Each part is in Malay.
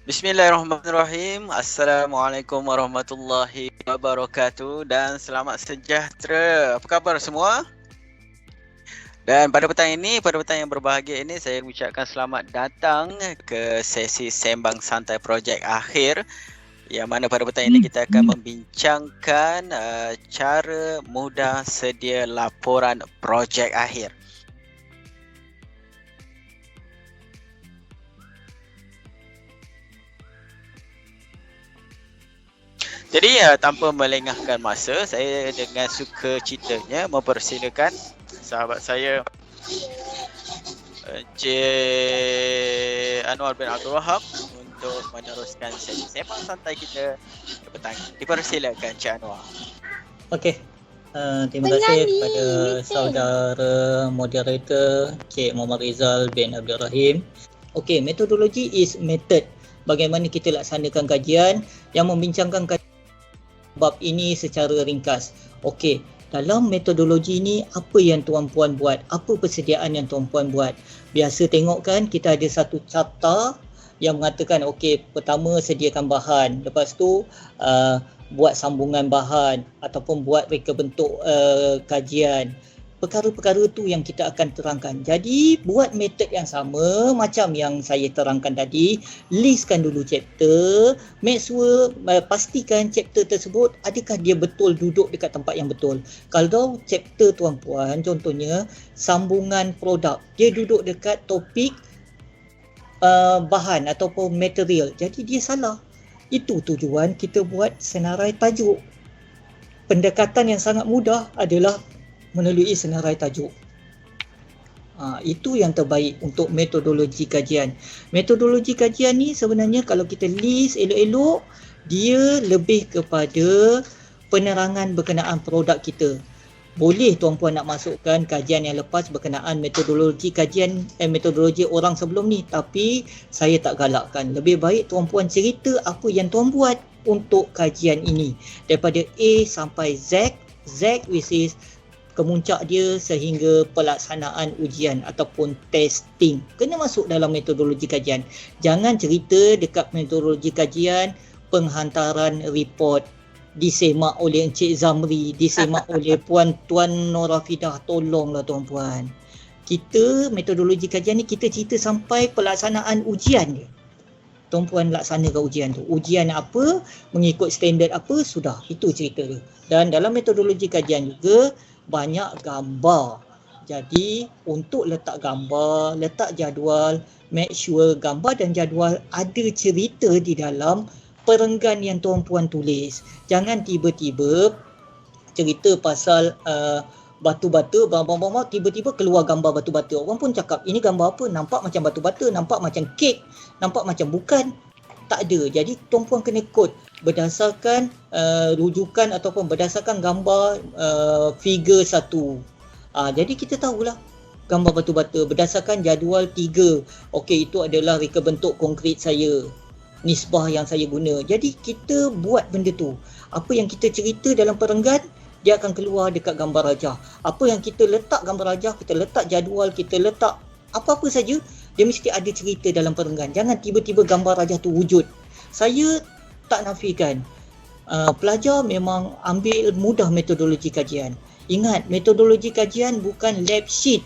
Bismillahirrahmanirrahim. Assalamualaikum warahmatullahi wabarakatuh dan selamat sejahtera. Apa khabar semua? Dan pada petang yang berbahagia ini, saya ucapkan selamat datang ke sesi Sembang Santai Projek Akhir, yang mana pada petang ini kita akan membincangkan cara mudah sedia laporan projek akhir. Jadi tanpa melengahkan masa, saya dengan sukacitanya mempersilakan sahabat saya Encik Anwar bin Abdul Wahab untuk meneruskan sesi sembang santai kita petang. Dipersilakan Encik Anwar. Okey. Terima kasih kepada saudara moderator Cik Muhammad Rizal bin Abdul Rahim. Okey, metodologi is method bagaimana kita laksanakan kajian yang membincangkan bab ini secara ringkas. Okey, dalam metodologi ni apa yang tuan-puan buat? Apa persediaan yang tuan-puan buat? Biasa tengok kan kita ada satu chapter yang mengatakan okey, pertama sediakan bahan, lepas tu buat sambungan bahan ataupun buat reka bentuk kajian. Perkara-perkara tu yang kita akan terangkan. Jadi buat metod yang sama macam yang saya terangkan tadi, listkan dulu chapter, make sure pastikan chapter tersebut adakah dia betul duduk dekat tempat yang betul. Kalau chapter tuan-puan contohnya sambungan produk, dia duduk dekat topik bahan ataupun material, jadi dia salah. Itu tujuan kita buat senarai tajuk. Pendekatan yang sangat mudah adalah melalui senarai tajuk. Itu yang terbaik untuk metodologi kajian. Metodologi kajian ni sebenarnya kalau kita list elok-elok, dia lebih kepada penerangan berkenaan produk kita. Boleh tuan-puan nak masukkan kajian yang lepas berkenaan metodologi kajian metodologi orang sebelum ni, tapi saya tak galakkan. Lebih baik tuan-puan cerita apa yang tuan buat untuk kajian ini daripada A sampai Z which is kemuncak dia sehingga pelaksanaan ujian ataupun testing. Kena masuk dalam metodologi kajian. Jangan cerita dekat metodologi kajian penghantaran report disemak oleh Encik Zamri, disemak oleh Tuan Norafidah. Tolonglah tuan-puan. Kita metodologi kajian ni kita cerita sampai pelaksanaan ujian dia. Tuan-puan laksanakan ujian tu. Ujian apa, mengikut standard apa, sudah. Itu cerita dia. Dan dalam metodologi kajian juga banyak gambar. Jadi untuk letak gambar, letak jadual, make sure gambar dan jadual ada cerita di dalam perenggan yang tuan-puan tulis. Jangan tiba-tiba cerita pasal batu-batu, bamba-bamba, tiba-tiba keluar gambar batu-batu. Orang pun cakap, ini gambar apa? Nampak macam batu-batu, nampak macam kek, nampak macam bukan. Tak ada. Jadi tuan-puan kena kod berdasarkan rujukan ataupun berdasarkan gambar figure 1. Jadi kita tahulah gambar batu-batu berdasarkan jadual 3. Okey, itu adalah reka bentuk konkret saya, nisbah yang saya guna. Jadi kita buat benda tu. Apa yang kita cerita dalam perenggan, dia akan keluar dekat gambar rajah. Apa yang kita letak gambar rajah, kita letak jadual, kita letak apa-apa saja, dia mesti ada cerita dalam perenggan. Jangan tiba-tiba gambar rajah tu wujud. Saya tak nafikan pelajar memang ambil mudah metodologi kajian. Ingat, metodologi kajian bukan lab sheet.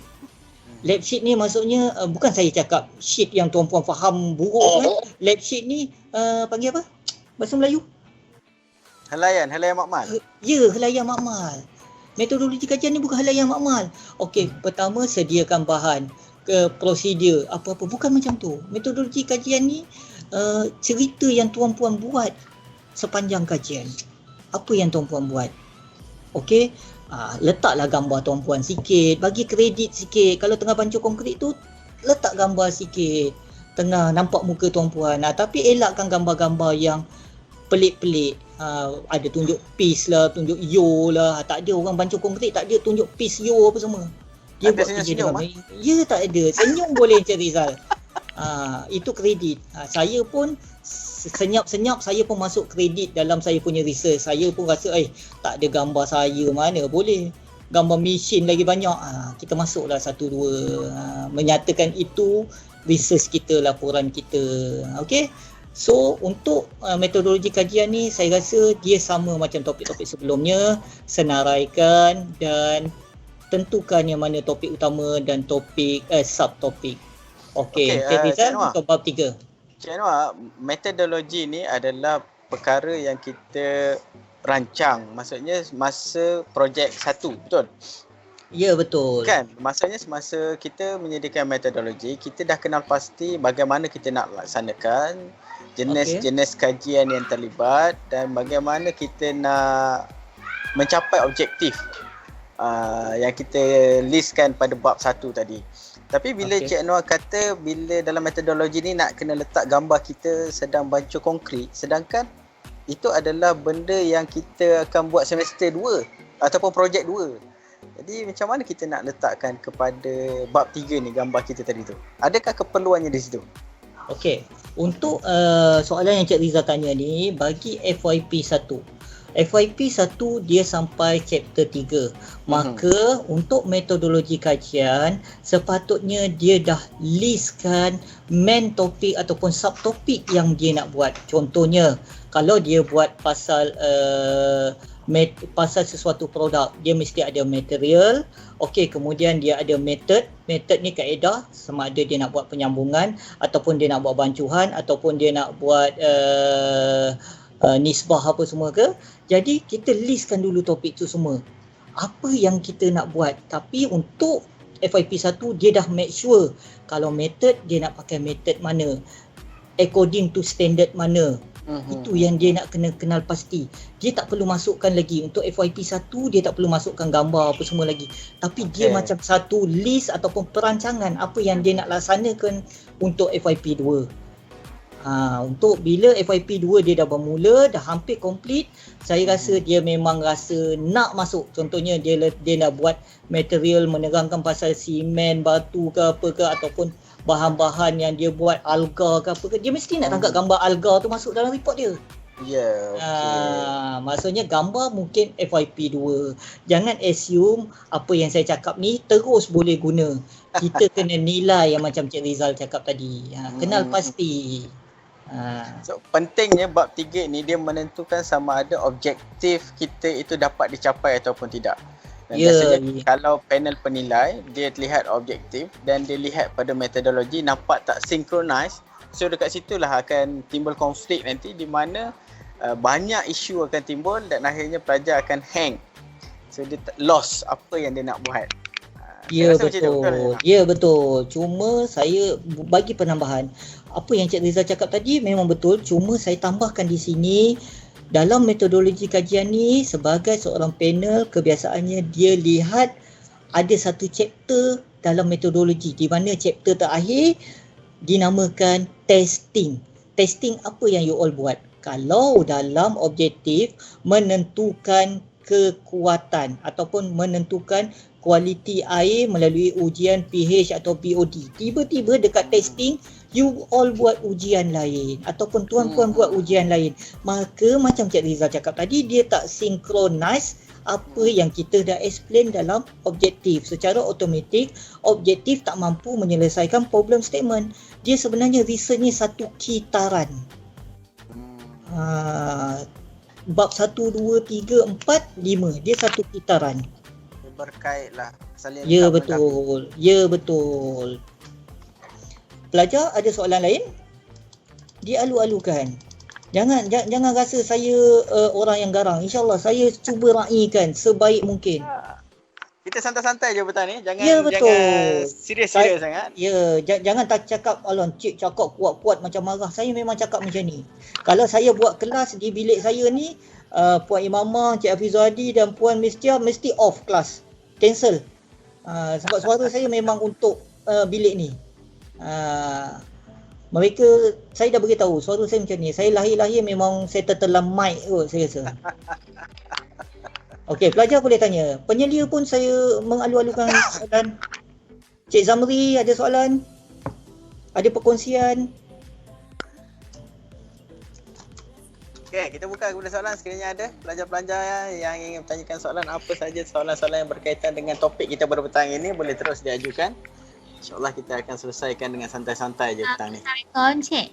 Lab sheet ni maksudnya bukan saya cakap sheet yang tuan-puan faham buruk kan. Lab sheet ni panggil apa bahasa Melayu? Helaian makmal. Ya, helaian makmal. Metodologi kajian ni bukan helaian makmal. Okey, pertama sediakan bahan, ke prosedur apa-apa, bukan macam tu. Metodologi kajian ni cerita yang tuan-puan buat sepanjang kajian. Apa yang tuan-puan buat? Okey, letaklah gambar tuan-puan sikit, bagi kredit sikit. Kalau tengah bancuh konkret tu, letak gambar sikit, tengah nampak muka tuan-puan. Tapi elakkan gambar-gambar yang pelik-pelik. Ada tunjuk piece lah, tunjuk yo lah. Tak ada orang bancuh konkret, tak ada tunjuk piece yo apa semua. Dia buat senyum. Ya, tak ada. Senyum boleh Encik Rizal. Itu kredit. Saya pun senyap-senyap, saya pun masuk kredit dalam saya punya research. Saya pun rasa tak ada gambar saya, mana boleh. Gambar mesin lagi banyak. Kita masuklah 1-2. Menyatakan itu research kita, laporan kita. Okey. So untuk metodologi kajian ni saya rasa dia sama macam topik-topik sebelumnya, senaraikan dan tentukan yang mana topik utama dan topik subtopik. Okey, Encik Rizal untuk bab 3. Encik Anwar, metodologi ni adalah perkara yang kita rancang, maksudnya masa projek 1, betul? Ya, betul. Kan, maksudnya semasa kita menyediakan metodologi, kita dah kenal pasti bagaimana kita nak laksanakan, jenis-jenis kajian yang terlibat dan bagaimana kita nak mencapai objektif yang kita listkan pada bab 1 tadi. Tapi bila Cik Anwar kata bila dalam metodologi ni nak kena letak gambar kita sedang bancur konkret, sedangkan itu adalah benda yang kita akan buat semester 2 ataupun projek 2. Jadi macam mana kita nak letakkan kepada bab 3 ni gambar kita tadi tu? Adakah keperluannya di situ? Okey, untuk soalan yang Cik Rizal tanya ni, bagi FYP 1. FYP 1 dia sampai chapter 3. Maka untuk metodologi kajian sepatutnya dia dah listkan main topik ataupun subtopik yang dia nak buat. Contohnya kalau dia buat pasal pasal sesuatu produk, dia mesti ada material. Okey, kemudian dia ada method. Method ni kaedah, sama ada dia nak buat penyambungan ataupun dia nak buat bancuhan ataupun dia nak buat nisbah apa semua ke. Jadi kita listkan dulu topik tu semua, apa yang kita nak buat. Tapi untuk FYP 1 dia dah make sure kalau method dia nak pakai method mana, according to standard mana. Itu yang dia nak kena kenal pasti. Dia tak perlu masukkan lagi. Untuk FYP 1 dia tak perlu masukkan gambar apa semua lagi. Tapi dia macam satu list ataupun perancangan apa yang dia nak laksanakan untuk FYP 2. Untuk bila FYP 2 dia dah bermula, dah hampir komplit, saya rasa dia memang rasa nak masuk. Contohnya dia nak buat material menerangkan pasal simen, batu ke apa ke, ataupun bahan-bahan yang dia buat alga ke apa ke, dia mesti nak tangkap gambar alga tu masuk dalam report dia. Maksudnya gambar mungkin FYP 2. Jangan assume apa yang saya cakap ni terus boleh guna. Kita kena nilai yang macam Cik Rizal cakap tadi. Kenal pasti. So pentingnya bab 3 ni dia menentukan sama ada objektif kita itu dapat dicapai ataupun tidak. Dan biasanya kalau panel penilai dia lihat objektif dan dia lihat pada metodologi nampak tak synchronize, so dekat situlah akan timbul konflik nanti di mana banyak isu akan timbul dan akhirnya pelajar akan hang. So dia lost apa yang dia nak buat. Ya betul. Ya betul. Cuma saya bagi penambahan, apa yang Cik Rizal cakap tadi memang betul, cuma saya tambahkan di sini, dalam metodologi kajian ni sebagai seorang panel kebiasaannya dia lihat ada satu chapter dalam metodologi di mana chapter terakhir dinamakan testing. Testing apa yang you all buat? Kalau dalam objektif menentukan kekuatan ataupun menentukan kualiti air melalui ujian pH atau BOD. Tiba-tiba dekat testing, you all buat ujian lain ataupun tuan-puan buat ujian lain. Maka macam Cik Rizal cakap tadi, dia tak synchronize apa yang kita dah explain dalam objektif. Secara automatik, objektif tak mampu menyelesaikan problem statement. Dia sebenarnya research ni satu kitaran. Bab 1, 2, 3, 4, 5. Dia satu kitaran. Berkait lah. Ya betul. Ya betul. Pelajar ada soalan lain? Dialu-alukan. Jangan rasa saya orang yang garang. InsyaAllah saya cuba raikan sebaik mungkin. Kita santai-santai je petang ni. Jangan serius-serius sangat. Ya, jangan tak cakap alon cik cakap kuat-kuat macam marah. Saya memang cakap macam ni. Kalau saya buat kelas di bilik saya ni, Puan Imamah, Cik Hafizul Hadi dan Puan Mistia mesti off kelas. Cancel. Sebab suara saya memang untuk bilik ni. Mereka, saya dah beritahu suara saya macam ni. Saya lahir-lahir memang saya tertelan mic kot saya rasa. Okey, pelajar boleh tanya. Penyelia pun saya mengalu-alukan soalan. Cik Zamri ada soalan? Ada perkongsian? Okey, kita buka kepada soalan sekiranya ada pelajar-pelajar yang ingin bertanyakan soalan, apa saja soalan-soalan yang berkaitan dengan topik kita pada petang ini boleh terus diajukan. InsyaAllah kita akan selesaikan dengan santai-santai je petang ni. Assalamualaikum Cik.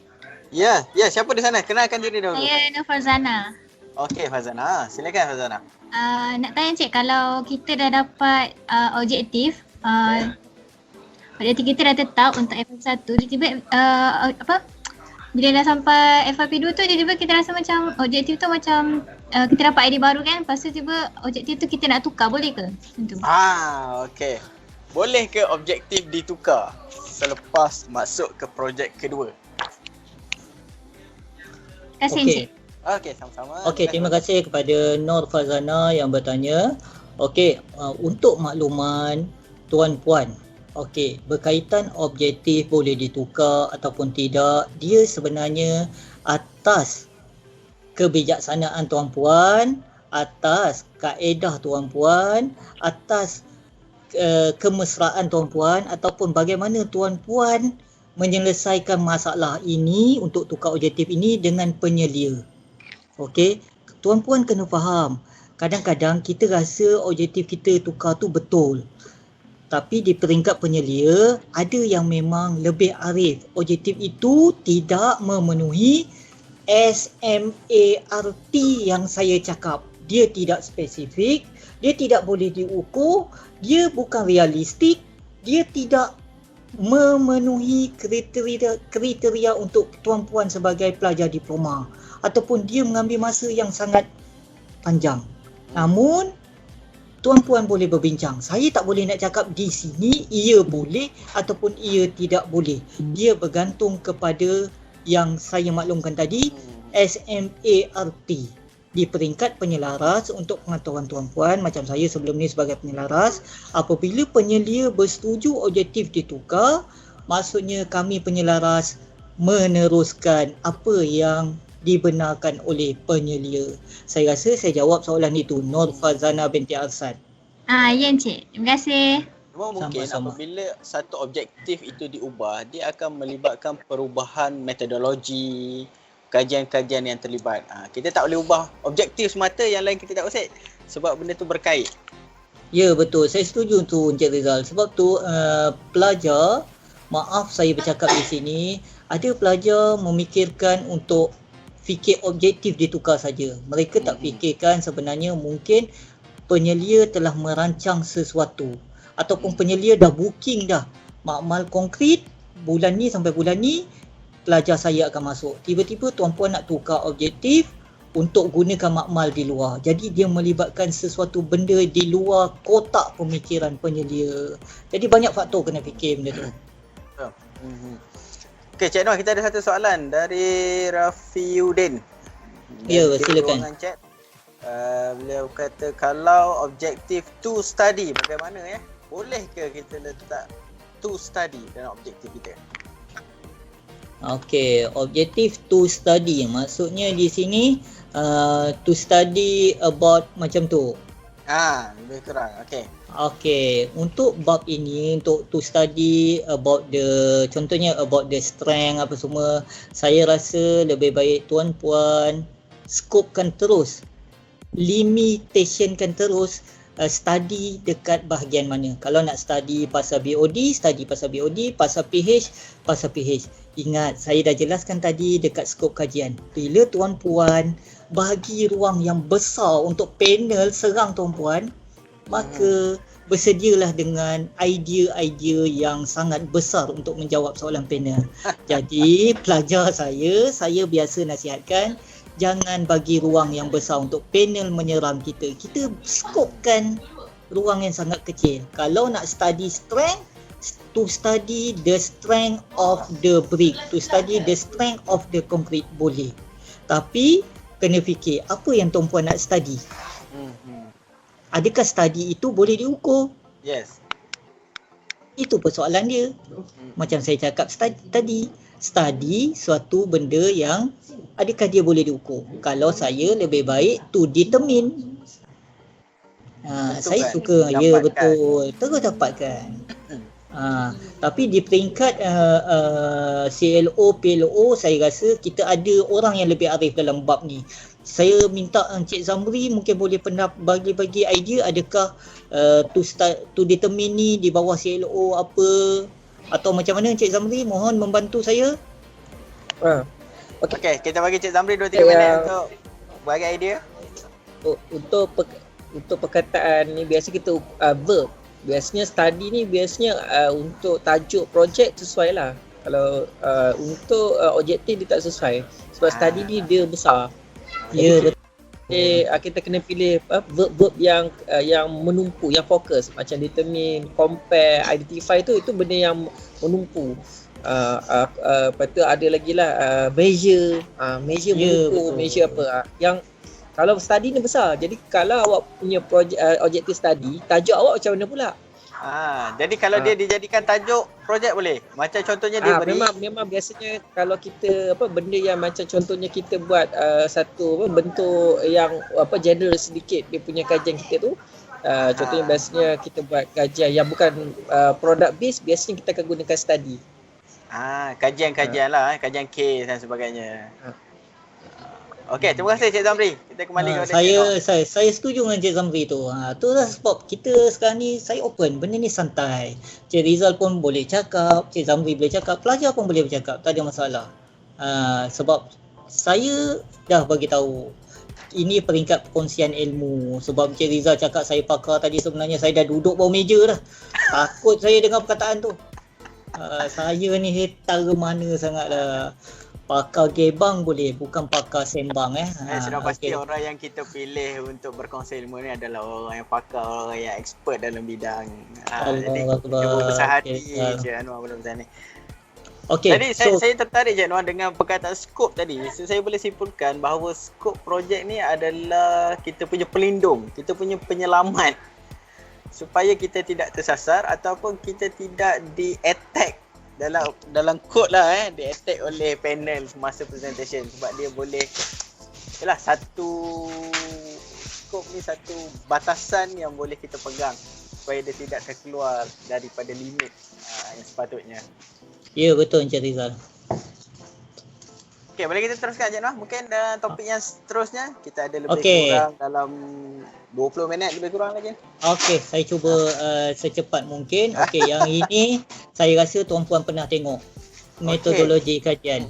Ya, siapa di sana? Kenalkan diri dahulu. Saya Nur Farzana. Okey, Fazana. Silakan Fazana. Nak tanya Cik, kalau kita dah dapat objektif, objektif kita dah tetap untuk FYP1, tiba-tiba bila dah sampai FYP2 tu, tiba-tiba kita rasa macam objektif tu macam kita dapat idea baru kan, lepas tu tiba objektif tu kita nak tukar, boleh ke? Macam tu. Okey. Boleh ke objektif ditukar selepas masuk ke projek kedua? Terima kasih Okey. Encik. Okey, sama-sama. Okey, terima kasih kepada Nur Farzana yang bertanya. Okey, untuk makluman tuan-puan, okey, berkaitan objektif boleh ditukar ataupun tidak, dia sebenarnya atas kebijaksanaan tuan-puan, atas kaedah tuan-puan, atas kemesraan tuan-puan ataupun bagaimana tuan-puan menyelesaikan masalah ini untuk tukar objektif ini dengan penyelia. Okey, tuan-puan kena faham, kadang-kadang kita rasa objektif kita tukar tu betul. Tapi di peringkat penyelia, ada yang memang lebih arif. Objektif itu tidak memenuhi SMART yang saya cakap. Dia tidak spesifik, dia tidak boleh diukur, dia bukan realistik, dia tidak memenuhi kriteria untuk tuan-puan sebagai pelajar diploma, ataupun dia mengambil masa yang sangat panjang. Namun tuan-puan boleh berbincang. Saya tak boleh nak cakap di sini ia boleh ataupun ia tidak boleh. Dia bergantung kepada yang saya maklumkan tadi, SMART. Di peringkat penyelaras, untuk pengetahuan tuan-puan, macam saya sebelum ni sebagai penyelaras, apabila penyelia bersetuju objektif ditukar, maksudnya kami penyelaras meneruskan apa yang dibenarkan oleh penyelia. Saya rasa saya jawab soalan itu, Nur Farzana binti Arsan. Ya Encik, terima kasih. Cuma mungkin Sama-sama. apabila satu objektif itu diubah, dia akan melibatkan perubahan metodologi, kajian-kajian yang terlibat. Kita tak boleh ubah objektif semata, yang lain kita tak usik sebab benda tu berkait. Ya, betul. Saya setuju tu Encik Rizal. Sebab tu pelajar, maaf saya bercakap di sini, ada pelajar memikirkan untuk fikir objektif ditukar saja. Mereka tak fikirkan sebenarnya mungkin penyelia telah merancang sesuatu, ataupun penyelia dah booking dah makmal konkret bulan ni sampai bulan ni pelajar saya akan masuk. Tiba-tiba tuan-puan nak tukar objektif untuk gunakan makmal di luar. Jadi dia melibatkan sesuatu benda di luar kotak pemikiran penyelia. Jadi banyak faktor kena fikir benda tu. Okey, Cik Noh, kita ada satu soalan dari Rafiuddin. Ya, Di silakan. ruangan chat. Beliau kata kalau objektif to study, bagaimana ya? Boleh ke kita letak to study dalam objektif kita? Okey, objektif to study. Maksudnya di sini to study about macam tu. Lebih kurang. Okey. Okey, untuk bab ini, untuk to study about the, contohnya about the strength apa semua, saya rasa lebih baik tuan-puan scopekan terus, limitationkan terus study dekat bahagian mana. Kalau nak study pasal BOD, study pasal BOD, pasal PH, pasal PH. Ingat, saya dah jelaskan tadi dekat skop kajian. Bila tuan-puan bagi ruang yang besar untuk panel serang tuan-puan, maka bersedialah dengan idea-idea yang sangat besar untuk menjawab soalan panel. Jadi pelajar saya biasa nasihatkan, jangan bagi ruang yang besar untuk panel menyerang kita. Kita skopkan ruang yang sangat kecil. Kalau nak study strength, to study the strength of the brick, to study the strength of the concrete, boleh. Tapi kena fikir apa yang tuan-puan nak study. Adakah study itu boleh diukur? Yes. Itu persoalan dia. Macam saya cakap tadi, study suatu benda yang adakah dia boleh diukur. Kalau saya lebih baik to determine. Saya suka, ya betul, terus dapatkan. Tapi di peringkat CLO, PLO, saya rasa kita ada orang yang lebih arif dalam bab ni. Saya minta Encik Zamri mungkin boleh pernah bagi idea, adakah to determine ni di bawah CLO apa, atau macam mana Encik Zamri, mohon membantu saya. Okey, kita bagi Cik Zamri 2-3 minit untuk bagi idea. Untuk perkataan ni biasa kita verb. Biasanya study ni biasanya untuk tajuk projek sesuai lah. Kalau untuk objektif dia tak sesuai. Sebab study ni dia besar. Ya, betul. Kita kena pilih verb yang menumpu, yang fokus. Macam determine, compare, identify tu, itu benda yang menumpu. Lepas tu ada lagi lah measure, menumpu, measure apa. Yang kalau study ni besar, jadi kalau awak punya objektif study, tajuk awak macam mana pula? Jadi kalau dia dijadikan tajuk projek boleh. Macam contohnya dia beri memang biasanya kalau kita benda yang macam contohnya kita buat satu bentuk yang general sedikit dia punya kajian kita tu. Contohnya biasanya kita buat kajian yang bukan product based, biasanya kita akan gunakan study. Kajian-kajian lah, kajian case dan sebagainya. Okey, terima kasih Cik Zamri. Kita kembali kepada saya setuju dengan Cik Zamri tu. Itulah sebab kita sekarang ni saya open, benda ni santai. Cik Rizal pun boleh cakap, Cik Zamri boleh cakap, pelajar pun boleh bercakap, tak ada masalah. Sebab saya dah bagi tahu ini peringkat perkongsian ilmu. Sebab Cik Rizal cakap saya pakar tadi, sebenarnya saya dah duduk bawah meja dah. Takut saya dengar perkataan tu. Saya ni hater mana sangatlah. Pakar gebang boleh, bukan pakar sembang sudah pasti orang yang kita pilih untuk berkongsi ilmu ni adalah orang yang pakar, orang yang expert dalam bidang. Jadi cuba besar hati Cik Anwar benda-benda ni. Jadi saya tertarik Cik Anwar dengan perkataan skop tadi. Saya boleh simpulkan bahawa skop projek ni adalah kita punya pelindung, kita punya penyelamat supaya kita tidak tersasar ataupun kita tidak di-attack dalam kod lah di attack oleh panel semasa presentation, sebab dia boleh satu skop ni satu batasan yang boleh kita pegang supaya dia tidak terkeluar daripada limit yang sepatutnya. Ya, betul Encik Rizal. Okey, boleh kita teruskan Cik Noh? Mungkin topik yang seterusnya kita ada lebih kurang dalam 20 minit lebih kurang lagi. Okey, saya cuba secepat mungkin. Okey, yang ini saya rasa tuan-puan pernah tengok metodologi kajian.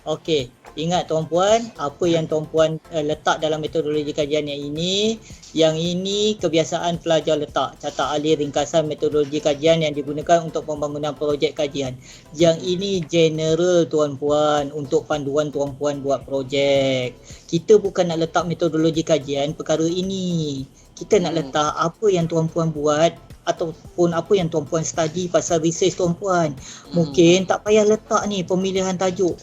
Okey, ingat tuan-puan, apa yang tuan-puan letak dalam metodologi kajian yang ini kebiasaan pelajar letak. Catat alih ringkasan metodologi kajian yang digunakan untuk pembangunan projek kajian. Yang ini general tuan-puan untuk panduan tuan-puan buat projek. Kita bukan nak letak metodologi kajian perkara ini. Kita nak letak apa yang tuan-puan buat ataupun apa yang tuan-puan study pasal research tuan-puan. Mungkin tak payah letak ni pemilihan tajuk.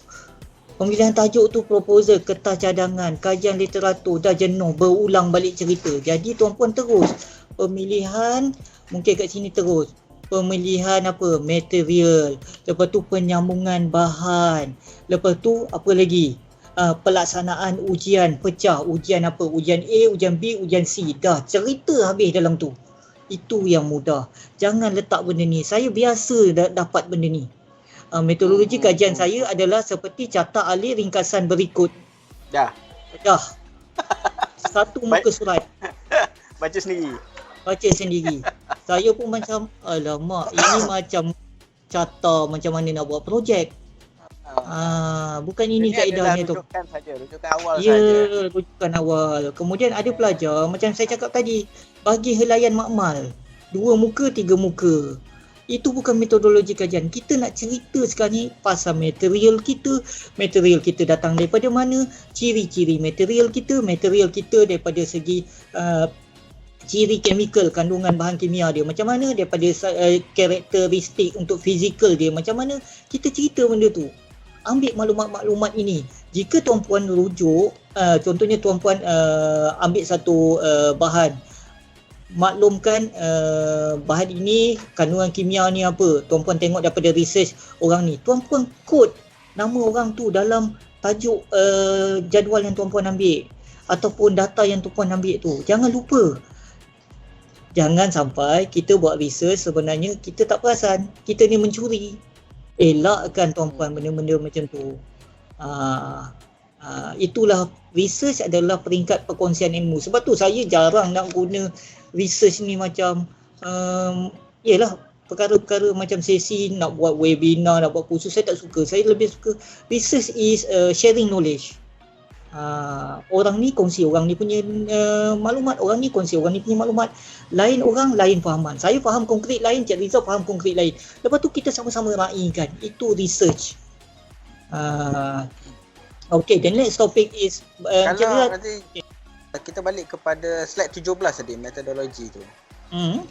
Pemilihan tajuk tu proposal, kertas cadangan, kajian literatur, dah jenuh berulang balik cerita. Jadi tuan-puan terus pemilihan, mungkin kat sini terus pemilihan material, lepas tu penyambungan bahan, lepas tu apa lagi, pelaksanaan ujian pecah, ujian ujian A, ujian B, ujian C, dah cerita habis dalam tu. Itu yang mudah. Jangan letak benda ni. Saya biasa dapat benda ni. Metodologi kajian saya adalah seperti catat alih ringkasan berikut. Dah. Satu muka surat. Baca sendiri. Saya pun macam, alamak, ini macam catat macam mana nak buat projek. Bukan ini kaedahnya tu. Rujukan awal saja. Ya, rujukan awal. Kemudian ada pelajar, macam saya cakap tadi, bagi helaian makmal. 2 muka, 3 muka. Itu bukan metodologi kajian. Kita nak cerita sekarang ni pasal material kita datang daripada mana, ciri-ciri material kita daripada segi ciri kimia, kandungan bahan kimia dia macam mana, daripada karakteristik untuk fizikal dia macam mana. Kita cerita benda tu. Ambil maklumat-maklumat ini. Jika tuan-puan rujuk, contohnya tuan-puan ambil satu bahan, maklumkan bahan ini kandungan kimia ni apa, tuan-puan tengok daripada research orang ni, tuan-puan kod nama orang tu dalam tajuk jadual yang tuan-puan ambil ataupun data yang tuan-puan ambil tu. Jangan lupa, jangan sampai kita buat research sebenarnya kita tak perasan kita ni mencuri. Elakkan tuan-puan benda-benda macam tu. Itulah research adalah peringkat perkongsian ilmu. Sebab tu saya jarang nak guna research ni macam perkara-perkara macam sesi, nak buat webinar, nak buat kursus, saya tak suka. Saya lebih suka research is sharing knowledge. Orang ni kongsi orang ni punya maklumat, orang ni kongsi orang ni punya maklumat. Lain orang, lain fahaman. Saya faham konkret lain, Cik Rizal faham konkret lain. Lepas tu kita sama-sama raikan. Itu research. Okay, the next topic is kalau nanti kita balik kepada slide 17 tadi, metodologi tu.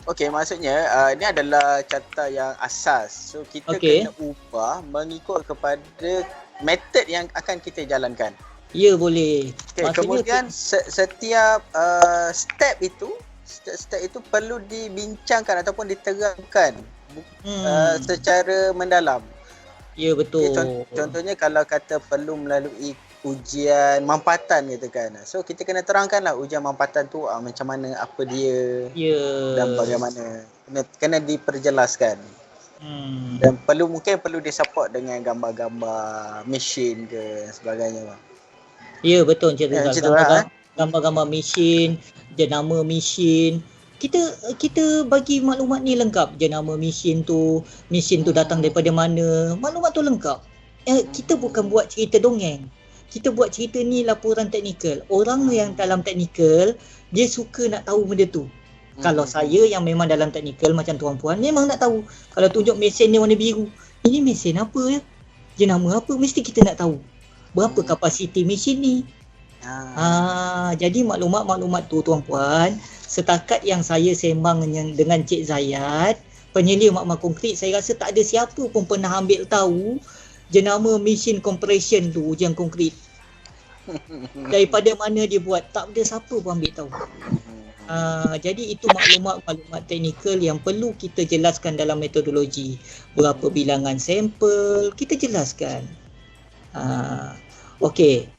Okey, maksudnya ini adalah carta yang asas. So kita kena ubah mengikut kepada metod yang akan kita jalankan. Ya, boleh. Okay, kemudian setiap step itu perlu dibincangkan ataupun diterangkan secara mendalam. Ya, betul. Okay, contohnya kalau kata perlu melalui ujian mampatan gitu kan. So kita kena terangkanlah ujian mampatan tu macam mana, apa dia, dan bagaimana. Kena diperjelaskan. Dan mungkin perlu disupport dengan gambar-gambar mesin ke sebagainya. Ya, betul Encik Rizal. Gambar-gambar mesin, jenama mesin. Kita bagi maklumat ni lengkap. Jenama mesin tu datang daripada mana. Maklumat tu lengkap. Kita bukan buat cerita dongeng. Kita buat cerita ni laporan teknikal. Orang yang dalam teknikal, dia suka nak tahu benda tu. Kalau saya yang memang dalam teknikal macam tuan-puan, memang nak tahu. Kalau tunjuk mesin ni warna biru, ini mesin apa ya? Jenama apa? Mesti kita nak tahu. Berapa kapasiti mesin ni? Jadi maklumat-maklumat tu tuan-puan, setakat yang saya sembang dengan Cik Zayat, penyelia maklumat konkret, saya rasa tak ada siapa pun pernah ambil tahu jenama mesin compression tu, ujian konkret. Daripada mana dia buat, tak ada siapa pun ambil tahu. Jadi itu maklumat-maklumat teknikal yang perlu kita jelaskan dalam metodologi. Berapa bilangan sampel, kita jelaskan. Okey.